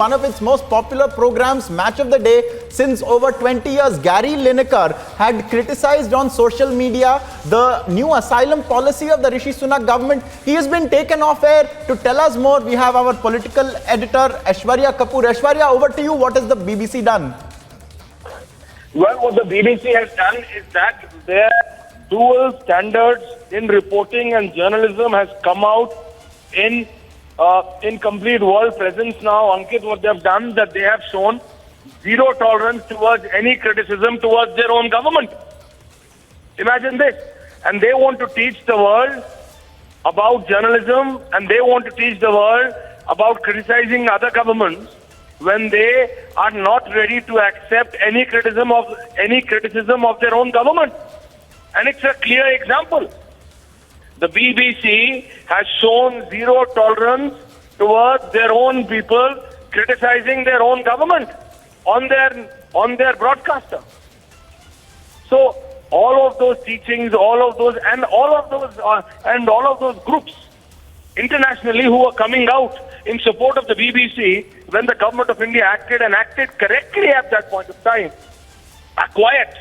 One of its most popular programs, Match of the Day, since over 20 years, Gary Linekar had criticized on social media the new asylum policy of the Rishi Sunak government. He has been taken off air. To tell us more, we have our political editor, Aishwarya Kapoor. Aishwarya, over to you. What has the BBC done? Well, what the BBC has done is that their dual standards in reporting and journalism has come out in complete world presence now. Ankit, what they have done, that they have shown zero tolerance towards any criticism towards their own government. Imagine this. And they want to teach the world about journalism, and they want to teach the world about criticizing other governments when they are not ready to accept any criticism of their own government. And it's a clear example. The BBC has shown zero tolerance towards their own people criticizing their own government on their broadcaster. So all of those teachings, all of those groups internationally who are coming out in support of the BBC when the government of India acted correctly at that point of time are quiet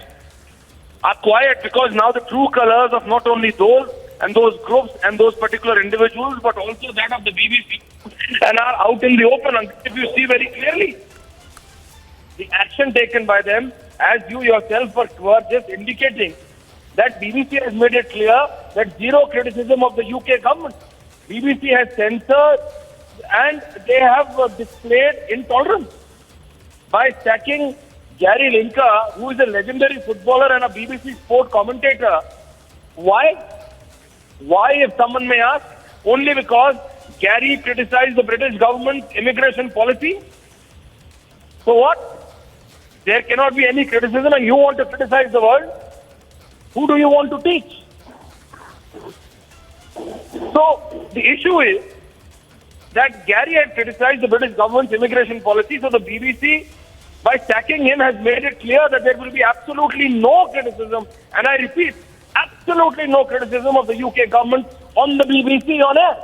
because now the true colors of not only those groups and those particular individuals, but also that of the BBC, and are out in the open. If you see very clearly, the action taken by them, as you yourself were just indicating, that BBC has made it clear that zero criticism of the UK government. BBC has censored and they have displayed intolerance by sacking Gary Linekar, who is a legendary footballer and a BBC sport commentator. Why? Why, if someone may ask? Only because Gary criticized the British government's immigration policy? So what? There cannot be any criticism and you want to criticize the world? Who do you want to teach? So the issue is that Gary had criticized the British government's immigration policy, so the BBC, by sacking him, has made it clear that there will be absolutely no criticism, and I repeat, absolutely no criticism of the UK government on the BBC on air.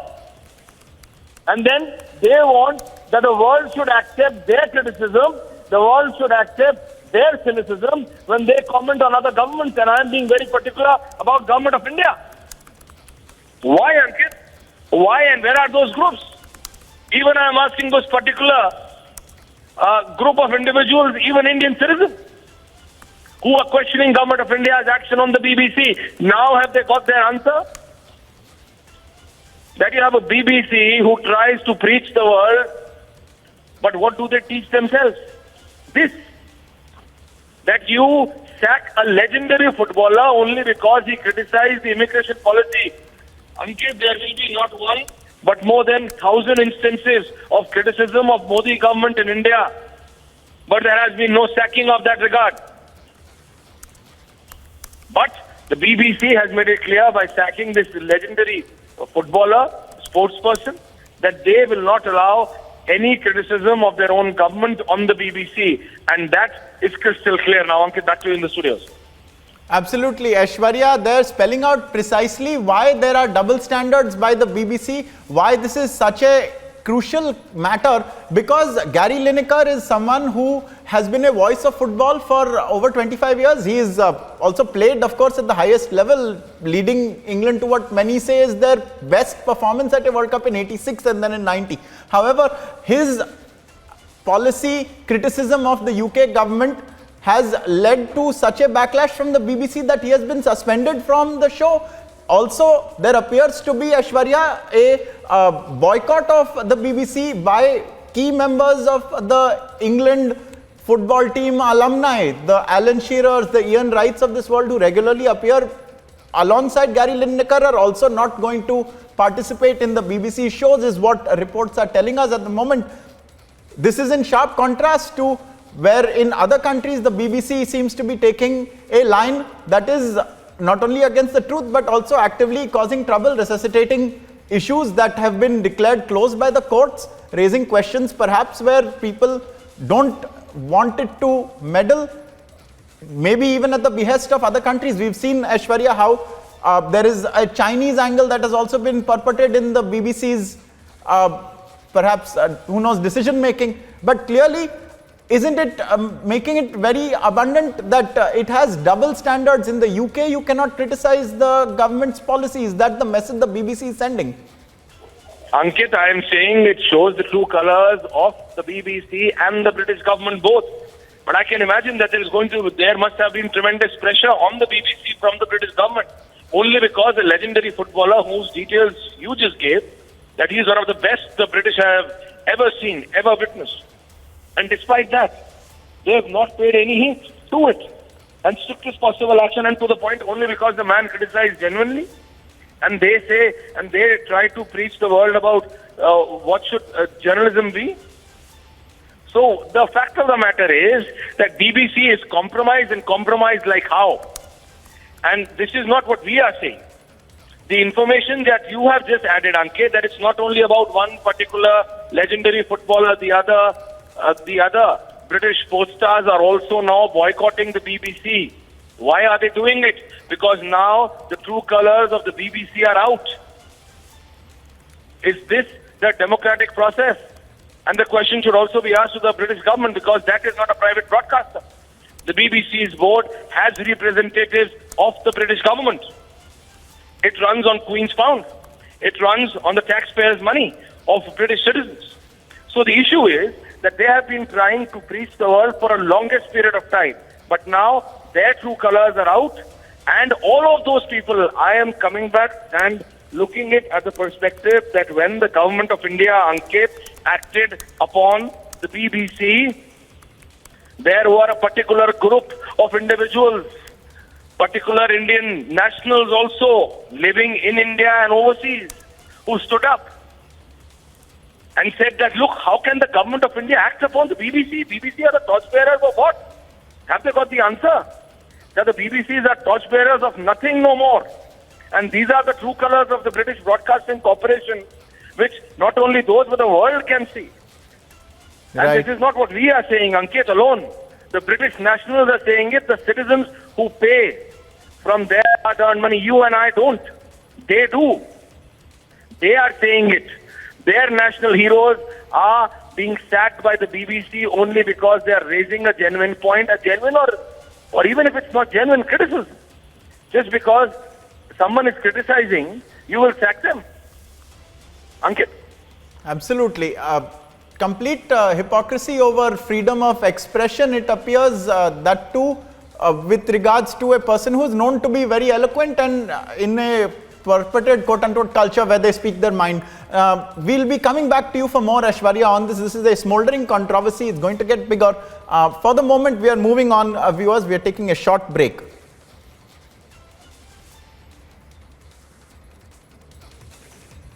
And then they want that the world should accept their criticism, the world should accept their cynicism when they comment on other governments, and I am being very particular about Government of India. Why, Ankit? Why, and where are those groups? Even I am asking those particular group of individuals, even Indian citizens, who are questioning Government of India's action on the BBC. Now have they got their answer? That you have a BBC who tries to preach the world, but what do they teach themselves? This, that you sack a legendary footballer only because he criticized the immigration policy. Ankit, there will be not one, but more than 1,000 instances of criticism of Modi government in India. But there has been no sacking of that regard. But the BBC has made it clear by sacking this legendary footballer, sportsperson, that they will not allow any criticism of their own government on the BBC. And that is crystal clear. Now, Ankit, back to you in the studios. Absolutely. Aishwarya, they're spelling out precisely why there are double standards by the BBC, why this is such a crucial matter, because Gary Linekar is someone who has been a voice of football for over 25 years. He is also played, of course, at the highest level, leading England to what many say is their best performance at a World Cup in '86 and then in '90. However, his policy criticism of the UK government has led to such a backlash from the BBC that he has been suspended from the show. Also, there appears to be, Aishwarya, a boycott of the BBC by key members of the England football team alumni, the Alan Shearers, the Ian Wrights of this world, who regularly appear alongside Gary Linekar, are also not going to participate in the BBC shows, is what reports are telling us at the moment. This is in sharp contrast to where in other countries the BBC seems to be taking a line that is not only against the truth but also actively causing trouble, resuscitating issues that have been declared closed by the courts, raising questions perhaps where people don't want it to meddle, maybe even at the behest of other countries. We've seen, Aishwarya, how there is a Chinese angle that has also been perpetrated in the BBC's perhaps, who knows, decision making. But clearly, isn't it making it very abundant that it has double standards? In the UK, you cannot criticize the government's policies. Is that the message the BBC is sending? Ankit, I am saying it shows the true colors of the BBC and the British government both. But I can imagine that there must have been tremendous pressure on the BBC from the British government, only because a legendary footballer whose details you just gave, that he is one of the best the British have ever seen, ever witnessed. And despite that, they have not paid any heed to it. And strictest possible action, and to the point, only because the man criticized genuinely. And they say, and they try to preach the world about what should journalism be. So the fact of the matter is that BBC is compromised, and compromised like how? And this is not what we are saying. The information that you have just added, Ankit, that it's not only about one particular legendary footballer, the other British sports stars are also now boycotting the BBC. Why are they doing it? Because now the true colors of the BBC are out. Is this the democratic process? And the question should also be asked to the British government, because that is not a private broadcaster. The BBC's board has representatives of the British government. It runs on Queen's Pound. It runs on the taxpayers' money of British citizens. So the issue is that they have been trying to preach the world for a longest period of time. But now their true colors are out. And all of those people, I am coming back and looking at the perspective that when the government of India, Ankit, acted upon the BBC, there were a particular group of individuals, particular Indian nationals also living in India and overseas, who stood up and said that, look, how can the government of India act upon the BBC? BBC are the torchbearers of what? Have they got the answer? That the BBCs are torchbearers of nothing no more. And these are the true colors of the British Broadcasting Corporation, which not only those but the world can see. Right. And this is not what we are saying, Ankit, alone. The British nationals are saying it, the citizens who pay from their hard-earned money. You and I don't. They do. They are saying it. Their national heroes are being sacked by the BBC only because they are raising a genuine point, a genuine or even if it's not genuine criticism. Just because someone is criticizing, you will sack them. Ankit. Absolutely. Complete hypocrisy over freedom of expression, it appears, that too with regards to a person who is known to be very eloquent and in a perpetuated quote-unquote culture where they speak their mind. We'll be coming back to you for more, Aishwarya, on this. This is a smoldering controversy. It's going to get bigger. For the moment, we are moving on. Viewers, we are taking a short break.